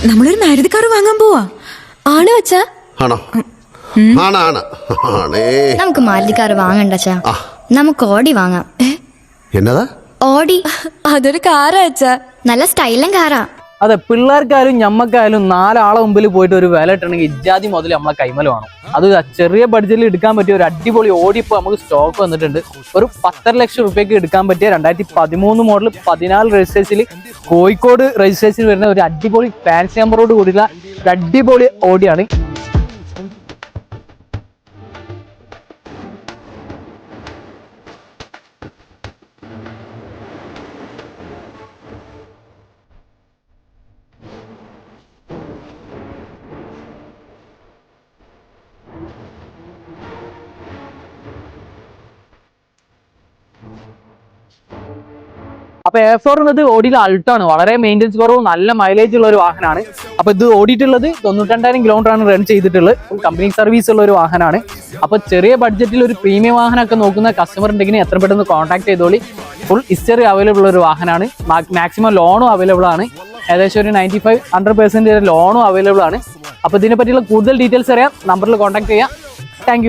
നമ്മളൊരു മാരുതി കാർ വാങ്ങാൻ പോവാ. ആണോ അച്ഛാ? ആണോ? നമുക്ക് മാരുതി കാർ വാങ്ങണ്ടച്ചാ, നമുക്ക് ഓടി വാങ്ങാം. എന്നതാ? ഓടി. അതൊരു കാറാ അച്ഛാ, നല്ല സ്റ്റൈലും കാറാ. അതെ, പിള്ളേർക്കായാലും ഞമ്മക്കായാലും 4 ആളെ മുമ്പിൽ പോയിട്ട് ഒരു വില ഇട്ടണമെങ്കിൽ ഇജാതി മുതൽ നമ്മളെ കൈമല വേണം. അത് ചെറിയ ബഡ്ജറ്റിൽ എടുക്കാൻ പറ്റിയ ഒരു അടിപൊളി ഓടി ഇപ്പോൾ നമുക്ക് സ്റ്റോക്ക് വന്നിട്ടുണ്ട്. ഒരു 10.5 ലക്ഷം റുപ്യക്ക് എടുക്കാൻ പറ്റിയ 2013 മോഡൽ 14 രജിസ്ട്രേഷനിൽ കോഴിക്കോട് രജിസ്ട്രേഷനിൽ വരുന്ന ഒരു അടിപൊളി ഫാൻസി നമ്പറോട് കൂടിയുള്ള ഒരു അടിപൊളി ഓടിയാണ്. അപ്പൊ A4 എന്നത് ഓടിയിലെ അൾട്ടാണ്. വളരെ മെയിൻ്റെനൻസ് കുറവും നല്ല മൈലേജ് ഉള്ള ഒരു വാഹനമാണ്. അപ്പൊ ഇത് ഓടിയിട്ടുള്ളത് 92,000 കിലോമീറ്റർ ആണ് റൺ ചെയ്തിട്ടുള്ളത്. ഫുൾ കമ്പനി സർവീസ് ഉള്ള ഒരു വാഹനമാണ്. അപ്പൊ ചെറിയ ബഡ്ജറ്റിൽ ഒരു പ്രീമിയം വാഹനമൊക്കെ നോക്കുന്ന കസ്റ്റമർ ഉണ്ടെങ്കിൽ എത്ര പെട്ടെന്ന് കോൺടാക്ട് ചെയ്തോളി. ഫുൾ ഹിസ്റ്ററി അവൈലബിൾ ഉള്ള ഒരു വാഹനമാണ്. മാക്സിമം ലോണും അവൈലബിൾ ആണ്. ഏകദേശം ഒരു 95-100% ലോണും അവൈലബിൾ ആണ്. അപ്പൊ ഇതിനെ പറ്റിയുള്ള കൂടുതൽ ഡീറ്റെയിൽസ് അറിയാം, നമ്പറിൽ കോൺടാക്ട് ചെയ്യാം. താങ്ക്